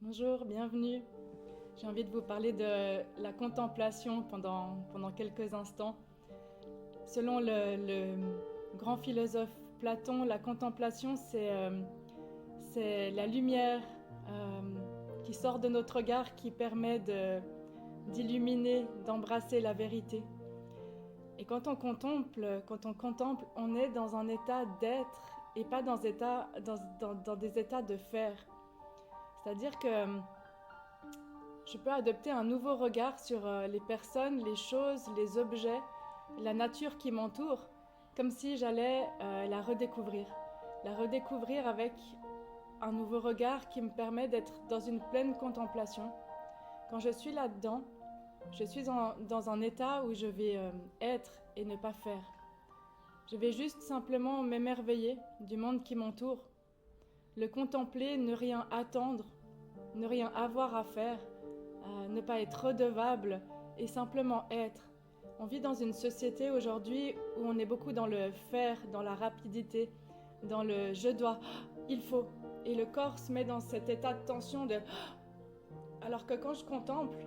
Bonjour, bienvenue. J'ai envie de vous parler de la contemplation pendant quelques instants. Selon le grand philosophe Platon, la contemplation, c'est la lumière qui sort de notre regard, qui permet d'illuminer, d'embrasser la vérité. Et quand on contemple, on est dans un état d'être et pas dans des états de faire. C'est-à-dire que je peux adopter un nouveau regard sur les personnes, les choses, les objets, la nature qui m'entoure, comme si j'allais la redécouvrir. La redécouvrir avec un nouveau regard qui me permet d'être dans une pleine contemplation. Quand je suis là-dedans, je suis dans un état où je vais être et ne pas faire. Je vais juste simplement m'émerveiller du monde qui m'entoure, le contempler, ne rien attendre, ne rien avoir à faire, ne pas être redevable et simplement être. On vit dans une société aujourd'hui où on est beaucoup dans le faire, dans la rapidité, dans le je dois, il faut. Et le corps se met dans cet état de tension de... Alors que quand je contemple,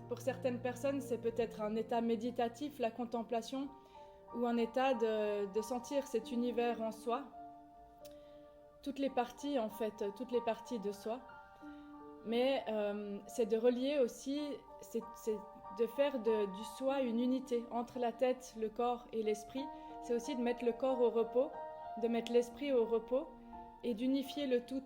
pour certaines personnes c'est peut-être un état méditatif, la contemplation, ou un état de sentir cet univers en soi, toutes les parties en fait, toutes les parties de soi. Mais c'est de relier aussi, c'est de faire du soi une unité entre la tête, le corps et l'esprit. C'est aussi de mettre le corps au repos, de mettre l'esprit au repos et d'unifier le tout,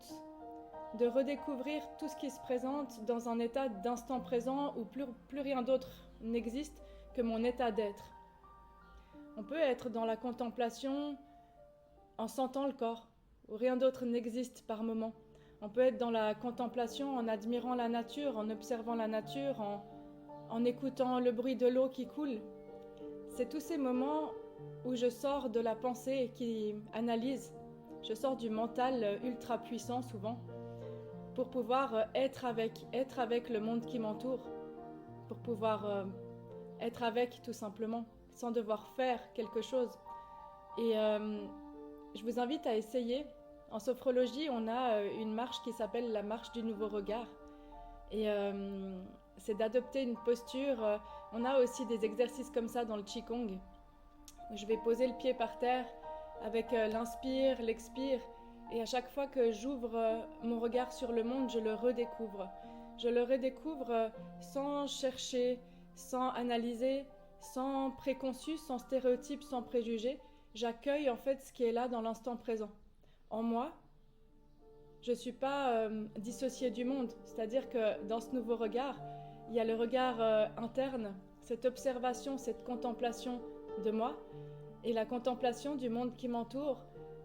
de redécouvrir tout ce qui se présente dans un état d'instant présent où plus rien d'autre n'existe que mon état d'être. On peut être dans la contemplation en sentant le corps, où rien d'autre n'existe par moment. On peut être dans la contemplation en admirant la nature, en observant la nature, en écoutant le bruit de l'eau qui coule. C'est tous ces moments où je sors de la pensée qui analyse. Je sors du mental ultra puissant souvent pour pouvoir être avec le monde qui m'entoure, pour pouvoir être avec tout simplement, sans devoir faire quelque chose. Et je vous invite à essayer. En sophrologie, on a une marche qui s'appelle la marche du nouveau regard. Et c'est d'adopter une posture. On a aussi des exercices comme ça dans le Qigong. Je vais poser le pied par terre avec l'inspire, l'expire. Et à chaque fois que j'ouvre mon regard sur le monde, je le redécouvre. Je le redécouvre sans chercher, sans analyser, sans préconçus, sans stéréotypes, sans préjugés. J'accueille en fait ce qui est là dans l'instant présent. En moi, je ne suis pas dissociée du monde. C'est-à-dire que dans ce nouveau regard, il y a le regard interne, cette observation, cette contemplation de moi et la contemplation du monde qui m'entoure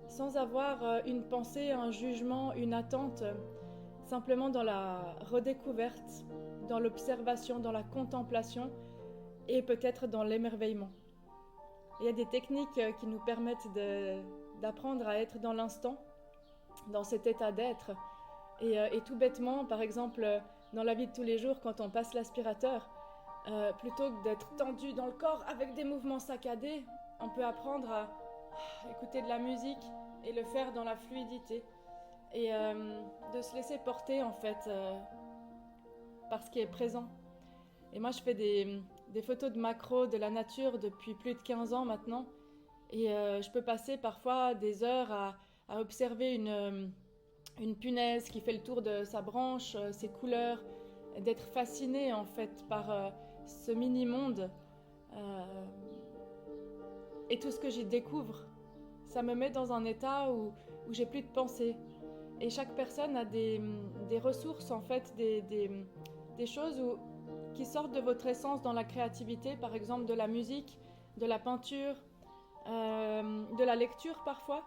sans avoir une pensée, un jugement, une attente, simplement dans la redécouverte, dans l'observation, dans la contemplation et peut-être dans l'émerveillement. Il y a des techniques qui nous permettent d'apprendre à être dans l'instant, dans cet état d'être. Et tout bêtement, par exemple, dans la vie de tous les jours, quand on passe l'aspirateur, plutôt que d'être tendu dans le corps avec des mouvements saccadés, on peut apprendre à écouter de la musique et le faire dans la fluidité. Et de se laisser porter, en fait, par ce qui est présent. Et moi, je fais des photos de macro de la nature depuis plus de 15 ans maintenant. Et je peux passer parfois des heures à observer une punaise qui fait le tour de sa branche, ses couleurs, d'être fascinée en fait par ce mini-monde. Et tout ce que j'y découvre, ça me met dans un état où j'ai plus de pensée. Et chaque personne a des ressources en fait, des choses qui sortent de votre essence dans la créativité, par exemple de la musique, de la peinture, de la lecture parfois.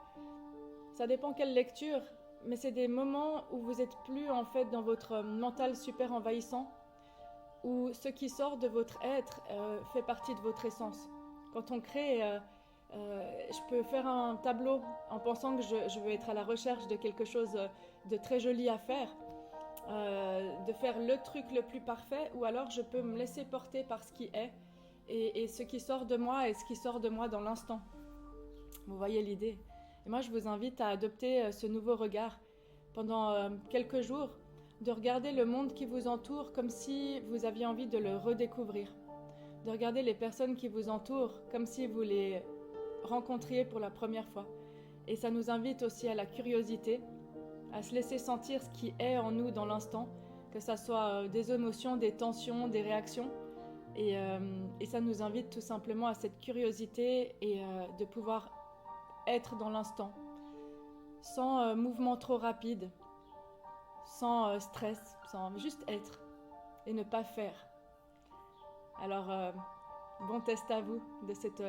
Ça dépend quelle lecture, mais c'est des moments où vous êtes plus en fait dans votre mental super envahissant, où ce qui sort de votre être fait partie de votre essence. Quand on crée, je peux faire un tableau en pensant que je veux être à la recherche de quelque chose de très joli à faire, de faire le truc le plus parfait, ou alors je peux me laisser porter par ce qui est et ce qui sort de moi et ce qui sort de moi dans l'instant. Vous voyez l'idée. Et moi je vous invite à adopter ce nouveau regard pendant quelques jours de regarder le monde qui vous entoure comme si vous aviez envie de le redécouvrir, de regarder les personnes qui vous entourent comme si vous les rencontriez pour la première fois. Et ça nous invite aussi à la curiosité, à se laisser sentir ce qui est en nous dans l'instant, que ça soit des émotions, des tensions, des réactions. Et ça nous invite tout simplement à cette curiosité et de pouvoir être dans l'instant, sans mouvement trop rapide, sans stress, sans juste être et ne pas faire. Alors, bon test à vous de cette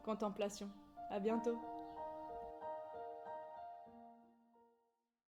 contemplation. À bientôt.